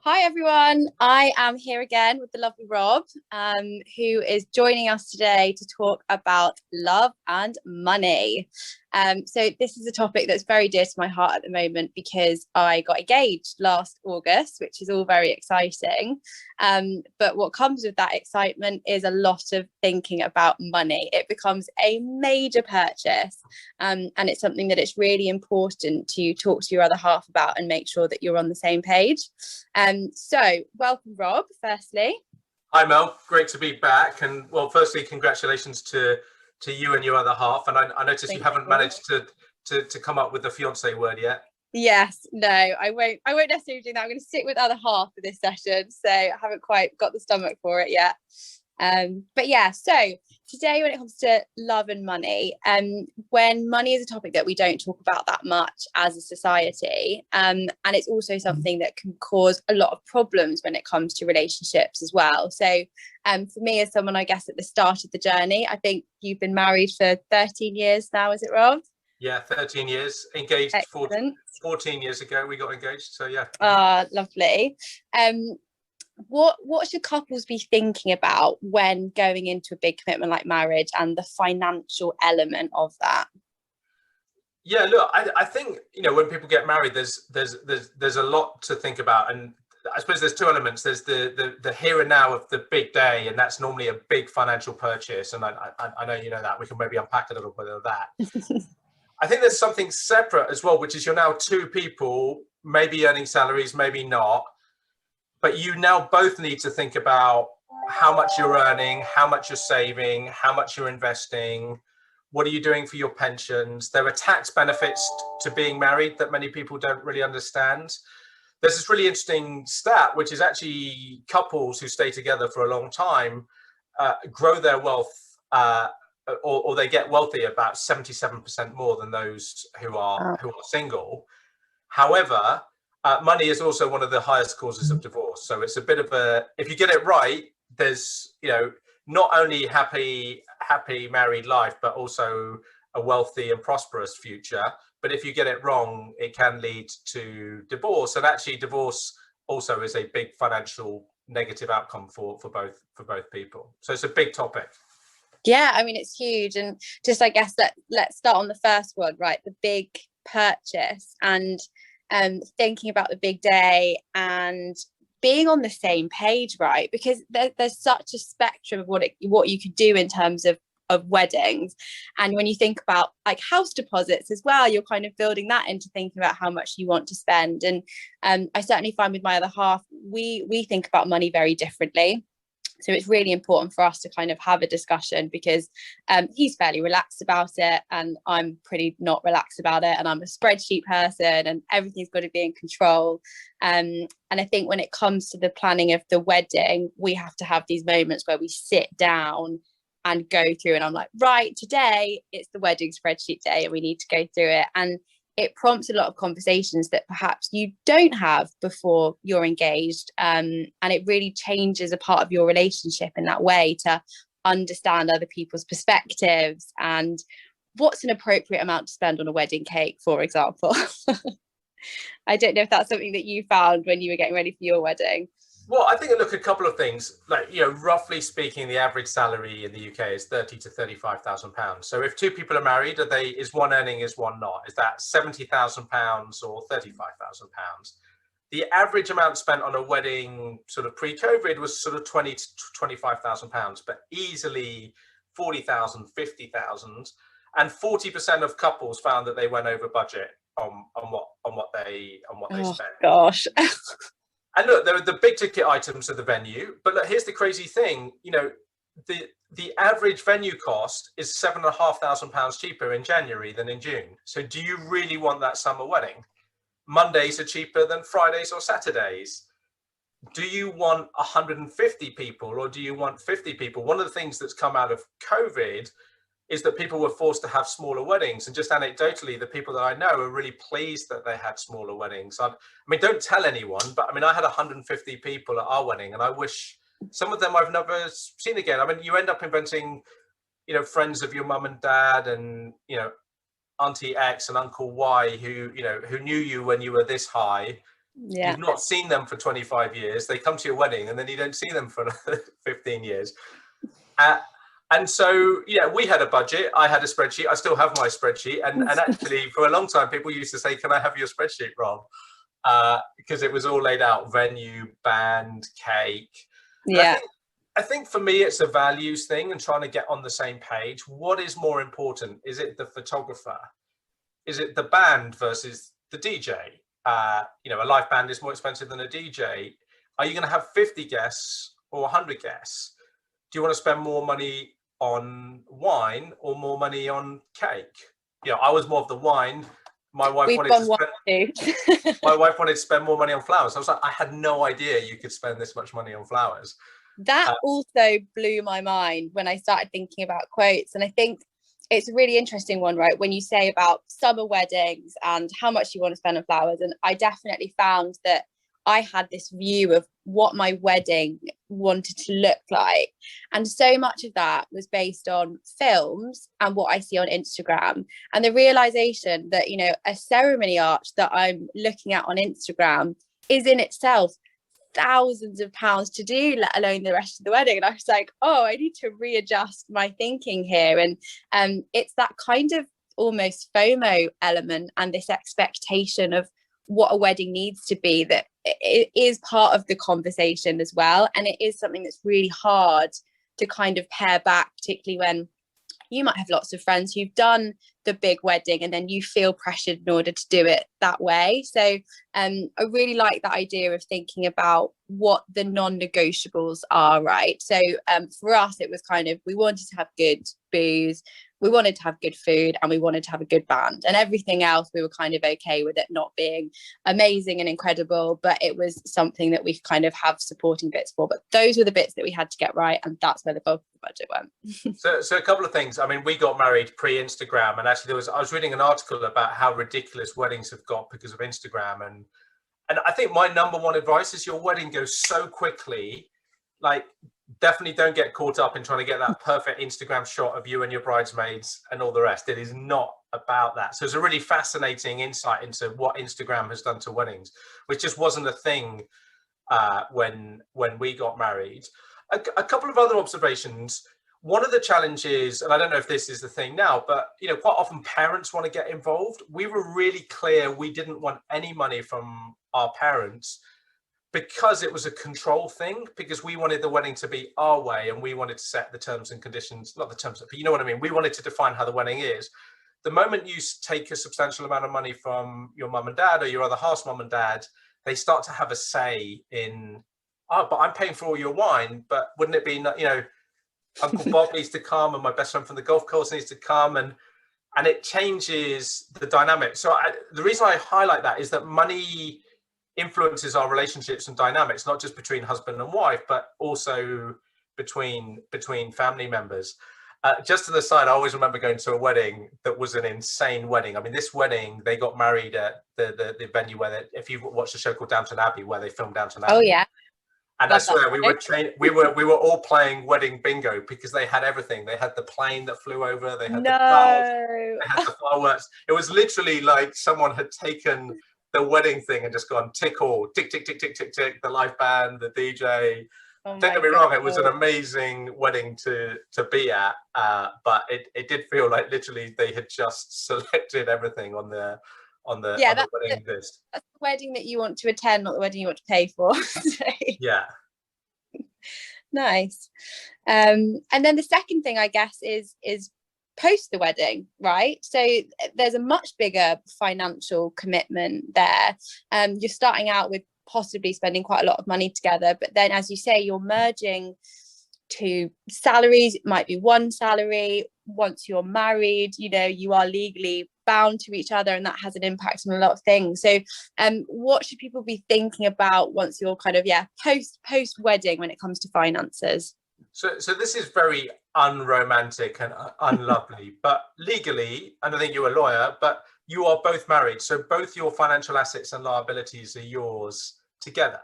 Hi everyone, I am here again with the lovely Rob, who is joining us today to talk about love and money. So this is a topic that's very dear to my heart at the moment because I got engaged last August, which is all very exciting. But what comes with that excitement is a lot of thinking about money. It becomes a major purchase, and it's something that it's really important to talk to your other half about and make sure that you're on the same page. So welcome, Rob, firstly. Hi, Mel. Great to be back. And well, firstly, congratulations to you and your other half. And I noticed you haven't managed to come up with the fiance word yet. Yes, no, I won't necessarily do that. I'm going to stick with other half for this session. So I haven't quite got the stomach for it yet. But yeah, so today when it comes to love and money, when money is a topic that we don't talk about that much as a society, and it's also something that can cause a lot of problems when it comes to relationships as well. So for me, as someone, I guess, at the start of the journey, I think you've been married for 13 years now, is it, Rob? Yeah, 13 years. Engaged 14 years ago, we got engaged. So yeah. Lovely. What should couples be thinking about when going into a big commitment like marriage and the financial element of that? Yeah, look, I think, when people get married, there's a lot to think about. And I suppose there's two elements. There's the here and now of the big day, and that's normally a big financial purchase. And I know you know that. We can maybe unpack a little bit of that. I think there's something separate as well, which is you're now two people, maybe earning salaries, maybe not. But you now both need to think about how much you're earning, how much you're saving, how much you're investing. What are you doing for your pensions? There are tax benefits to being married that many people don't really understand. There's this really interesting stat, which is actually couples who stay together for a long time grow their wealth or they get wealthy about 77% more than those who are single. However, money is also one of the highest causes of divorce. So it's a bit of if you get it right, there's, not only happy married life, but also a wealthy and prosperous future. But if you get it wrong, it can lead to divorce. And actually divorce also is a big financial negative outcome for both people. So it's a big topic. Yeah, I mean, it's huge. And just, I guess, let's start on the first one, right? The big purchase and thinking about the big day and being on the same page, right? Because there's such a spectrum of what you could do in terms of weddings. And when you think about like house deposits as well, you're kind of building that into thinking about how much you want to spend. And I certainly find with my other half, we think about money very differently. So it's really important for us to kind of have a discussion because he's fairly relaxed about it and I'm pretty not relaxed about it. And I'm a spreadsheet person and everything's got to be in control. And I think when it comes to the planning of the wedding, we have to have these moments where we sit down and go through and I'm like, right, today it's the wedding spreadsheet day and we need to go through it. And it prompts a lot of conversations that perhaps you don't have before you're engaged. And it really changes a part of your relationship in that way to understand other people's perspectives and what's an appropriate amount to spend on a wedding cake, for example. I don't know if that's something that you found when you were getting ready for your wedding. Well, I think I look at a couple of things. Like, roughly speaking, the average salary in the UK is £30,000 to £35,000. So if two people are married, is one earning, is one not? Is that £70,000 or £35,000? The average amount spent on a wedding sort of pre-COVID was sort of £20,000 to £25,000, but easily 40,000, 50,000, and 40% of couples found that they went over budget on what they spent. Gosh. And look, there are the big ticket items of the venue, but look, here's the crazy thing. The average venue cost is £7,500 cheaper in January than in June. So do you really want that summer wedding? Mondays are cheaper than Fridays or Saturdays. Do you want 150 people or do you want 50 people? One of the things that's come out of COVID is that people were forced to have smaller weddings. And just anecdotally, the people that I know are really pleased that they had smaller weddings. I mean, don't tell anyone, but I mean, I had 150 people at our wedding and I wish some of them I've never seen again. I mean, you end up inventing, friends of your mum and dad and, Auntie X and Uncle Y who knew you when you were this high. Yeah. You've not seen them for 25 years. They come to your wedding and then you don't see them for another 15 years. And so, yeah, we had a budget. I had a spreadsheet. I still have my spreadsheet. And actually, for a long time, people used to say, can I have your spreadsheet, Rob? Because it was all laid out, venue, band, cake. Yeah. I think for me, it's a values thing and trying to get on the same page. What is more important? Is it the photographer? Is it the band versus the DJ? A live band is more expensive than a DJ. Are you going to have 50 guests or 100 guests? Do you want to spend more money on wine or more money on cake? I was more of the wine. My wife wanted to spend more money on flowers. I was like, I had no idea you could spend this much money on flowers. That also blew my mind when I started thinking about quotes. And I think it's a really interesting one, right? When you say about summer weddings and how much you want to spend on flowers. And I definitely found that I had this view of what my wedding wanted to look like. And so much of that was based on films and what I see on Instagram. And the realization that, a ceremony arch that I'm looking at on Instagram is in itself thousands of pounds to do, let alone the rest of the wedding. And I was like, oh, I need to readjust my thinking here. And it's that kind of almost FOMO element and this expectation of what a wedding needs to be that it is part of the conversation as well. And it is something that's really hard to kind of pare back, particularly when you might have lots of friends who've done the big wedding and then you feel pressured in order to do it that way. So I really like that idea of thinking about what the non-negotiables are, right? So for us, it was kind of, we wanted to have good booze, we wanted to have good food, and we wanted to have a good band, and everything else we were kind of okay with it not being amazing and incredible, but it was something that we kind of have supporting bits for. But those were the bits that we had to get right, and that's where the bulk of the budget went. So a couple of things. I mean, we got married pre-Instagram, and actually I was reading an article about how ridiculous weddings have got because of Instagram, and I think my number one advice is your wedding goes so quickly, like definitely don't get caught up in trying to get that perfect Instagram shot of you and your bridesmaids and all the rest. It is not about that. So it's a really fascinating insight into what Instagram has done to weddings, which just wasn't a thing when we got married. A couple of other observations. One of the challenges, and I don't know if this is the thing now, but quite often parents want to get involved. We were really clear we didn't want any money from our parents because it was a control thing, because we wanted the wedding to be our way and we wanted to set the terms and conditions, not the terms, but you know what I mean? We wanted to define how the wedding is. The moment you take a substantial amount of money from your mum and dad or your other half's mum and dad, they start to have a say in, oh, but I'm paying for all your wine, but wouldn't it be, Uncle Bob needs to come and my best friend from the golf course needs to come, and it changes the dynamic. So the reason I highlight that is that money influences our relationships and dynamics, not just between husband and wife, but also between family members. Just to the side, I always remember going to a wedding that was an insane wedding. I mean, this wedding, they got married at the venue where, if you've watched a show called Downton Abbey, where they filmed Downton Abbey. Oh yeah. And I swear we were all playing wedding bingo because they had everything. They had the plane that flew over, they had the cars, they had the fireworks. It was literally like someone had taken the wedding thing and just gone tick all, tick, tick, tick, tick, tick, tick, the live band, the DJ. Don't get me wrong, it was an amazing wedding to be at, but it did feel like literally they had just selected everything on the wedding list. That's the wedding that you want to attend, not the wedding you want to pay for. Yeah. Nice. And then the second thing, I guess, is post the wedding, right? So there's a much bigger financial commitment there. You're starting out with possibly spending quite a lot of money together, but then, as you say, you're merging two salaries. It might be one salary. Once you're married, you are legally bound to each other, and that has an impact on a lot of things. So what should people be thinking about once you're kind of post wedding when it comes to finances? So this is very unromantic and unlovely, but legally, and I think you're a lawyer, but you are both married, so both your financial assets and liabilities are yours together.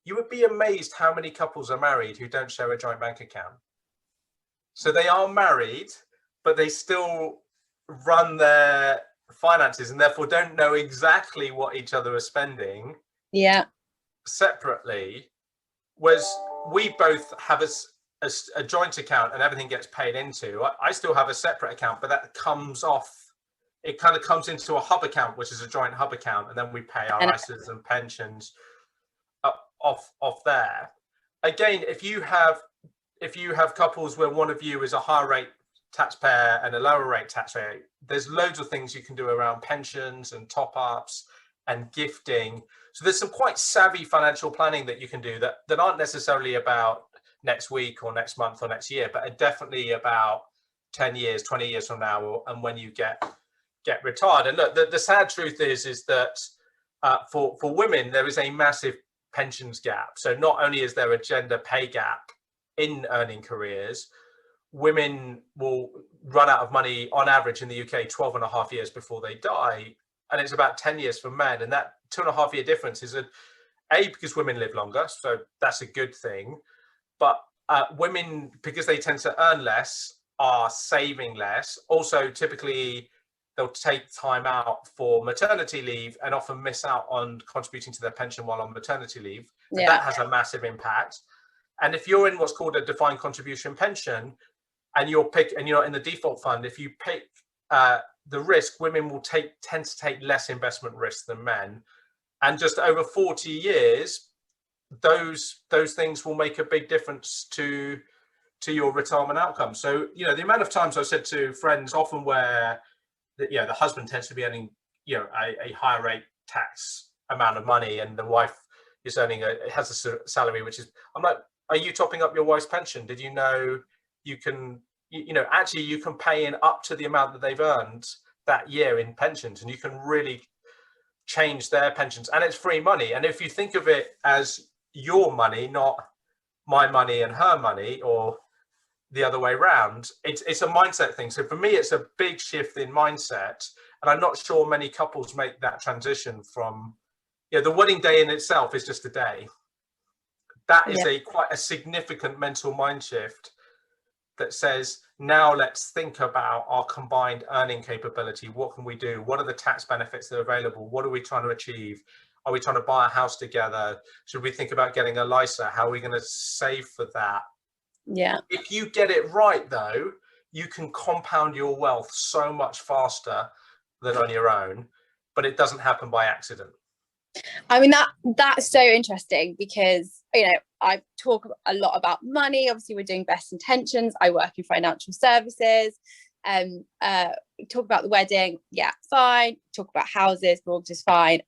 You would be amazed how many couples are married who don't share a joint bank account. So they are married, but they still run their finances and therefore don't know exactly what each other are spending. Yeah. separately was we both have a joint account and everything gets paid into. I still have a separate account, but that comes off. It kind of comes into a hub account, which is a joint hub account, and then we pay our And ISAs and pensions off there. Again, if you have couples where one of you is a higher rate taxpayer and a lower rate taxpayer, there's loads of things you can do around pensions and top ups and gifting. So there's some quite savvy financial planning that you can do that aren't necessarily about next week or next month or next year, but are definitely about 10 years, 20 years from now, and when you get retired. And look, the sad truth is that for women, there is a massive pensions gap. So not only is there a gender pay gap in earning careers, women will run out of money on average in the UK 12 and a half years before they die. And it's about 10 years for men. And that 2.5 year difference is a because women live longer. So that's a good thing. But women, because they tend to earn less, are saving less. Also, typically, they'll take time out for maternity leave and often miss out on contributing to their pension while on maternity leave. So that has a massive impact. And if you're in what's called a defined contribution pension and you're not in the default fund, if you pick the risk, women will tend to take less investment risk than men. And just over 40 years, those things will make a big difference to your retirement outcome. So, the amount of times I've said to friends, often where the husband tends to be earning, a higher rate tax amount of money, and the wife is earning has a salary, which is, I'm like, are you topping up your wife's pension? Did you know you can, actually you can pay in up to the amount that they've earned that year in pensions, and you can really change their pensions, and it's free money. And if you think of it as your money, not my money and her money, or the other way around, it's a mindset thing. So for me, it's a big shift in mindset, and I'm not sure many couples make that transition from, the wedding day in itself is just a day. That is quite a significant mental mind shift that says, now let's think about our combined earning capability. What can we do? What are the tax benefits that are available? What are we trying to achieve? Are we trying to buy a house together? Should we think about getting a LISA? How are we going to save for that? Yeah. If you get it right, though, you can compound your wealth so much faster than on your own, but it doesn't happen by accident. I mean, that's so interesting because, I talk a lot about money. Obviously, we're doing best intentions. I work in financial services. Talk about the wedding. Yeah, fine. Talk about houses, mortgages, fine.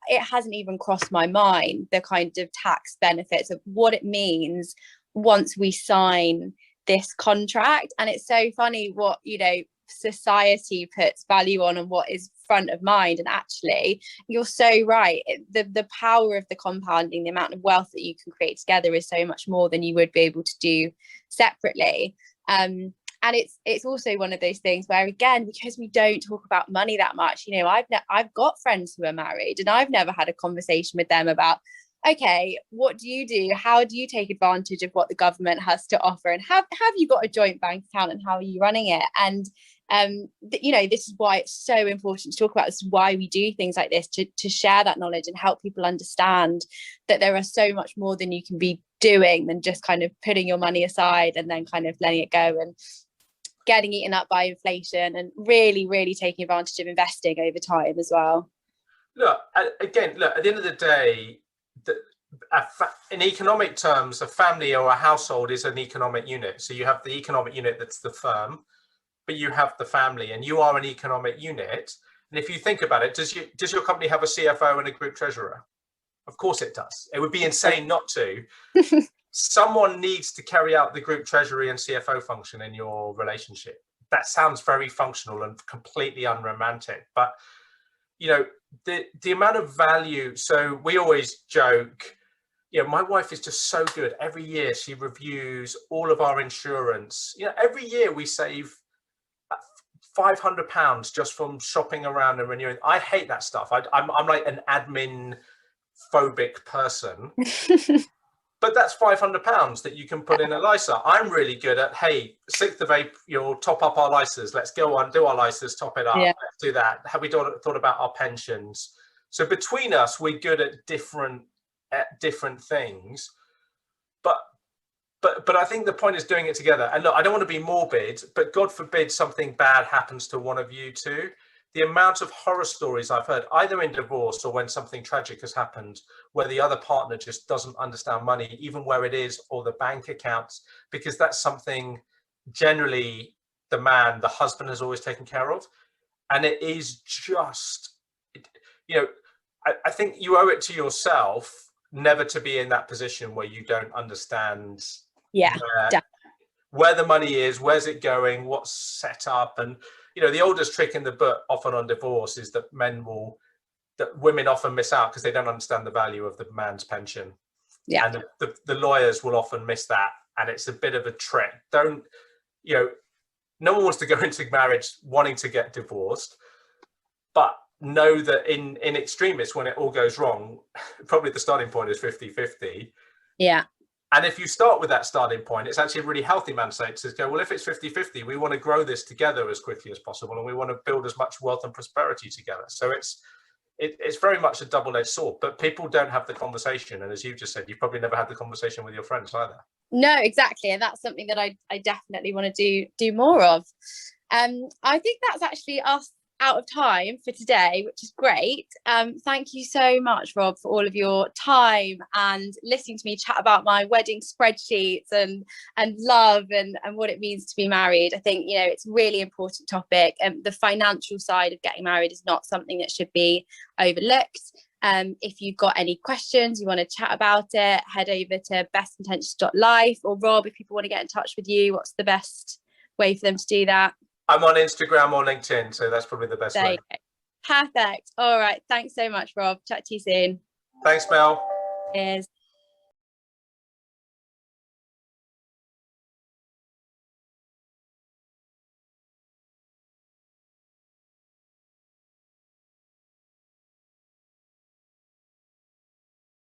It hasn't even crossed my mind, the kind of tax benefits of what it means once we sign this contract. And it's so funny what, society puts value on and what is front of mind. And actually, you're so right, the power of the compounding, the amount of wealth that you can create together is so much more than you would be able to do separately. And it's also one of those things where, again, because we don't talk about money that much, I've got friends who are married and I've never had a conversation with them about, okay, what do you do? How do you take advantage of what the government has to offer? And have you got a joint bank account, and how are you running it? And this is why it's so important to talk about. This is why we do things like this, to share that knowledge and help people understand that there are so much more than you can be doing than just kind of putting your money aside and then kind of letting it go and getting eaten up by inflation, and really, really taking advantage of investing over time as well. Look, at the end of the day, in economic terms, a family or a household is an economic unit. So you have the economic unit, that's the firm, but you have the family, and you are an economic unit. And if you think about it, does your company have a CFO and a group treasurer? Of course it does. It would be insane not to. Someone needs to carry out the group treasury and CFO function in your relationship. That sounds very functional and completely unromantic, but the amount of value. So we always joke, my wife is just so good. Every year she reviews all of our insurance. Every year we save £500 just from shopping around and renewing. I hate that stuff. I'm like an admin phobic person. But that's £500 that you can put in a LISA. I'm really good at, hey, 6th of April, you'll top up our LISAs. Let's go on, do our LISAs, top it up. Yeah. Let's do that. Have we thought about our pensions? So between us, we're good at different things, but I think the point is doing it together. And look, I don't want to be morbid, but God forbid something bad happens to one of you too. The amount of horror stories I've heard, either in divorce or when something tragic has happened, where the other partner just doesn't understand money, even where it is, or the bank accounts, because that's something generally the husband has always taken care of. And it is just, I think you owe it to yourself never to be in that position where you don't understand where the money is, where's it going, what's set up. And the oldest trick in the book often on divorce is that women often miss out because they don't understand the value of the man's pension. And the lawyers will often miss that, and it's a bit of a trick. No one wants to go into marriage wanting to get divorced, but know that in extremis, when it all goes wrong, probably the starting point is 50-50. And if you start with that starting point, it's actually a really healthy mindset to go, well, if it's 50-50, we want to grow this together as quickly as possible, and we want to build as much wealth and prosperity together. So it's very much a double-edged sword, but people don't have the conversation. And as you just said, you've probably never had the conversation with your friends either. No, exactly. And that's something that I definitely want to do more of. I think that's actually us out of time for today, which is great. Thank you so much, Rob, for all of your time and listening to me chat about my wedding spreadsheets and love and what it means to be married. I think it's a really important topic, and the financial side of getting married is not something that should be overlooked. If you've got any questions, you want to chat about it, head over to bestintentions.life. Or Rob, if people want to get in touch with you, what's the best way for them to do that? I'm on Instagram or LinkedIn, so that's probably the best way. Perfect. All right. Thanks so much, Rob. Chat to you soon. Thanks, Mel. Cheers.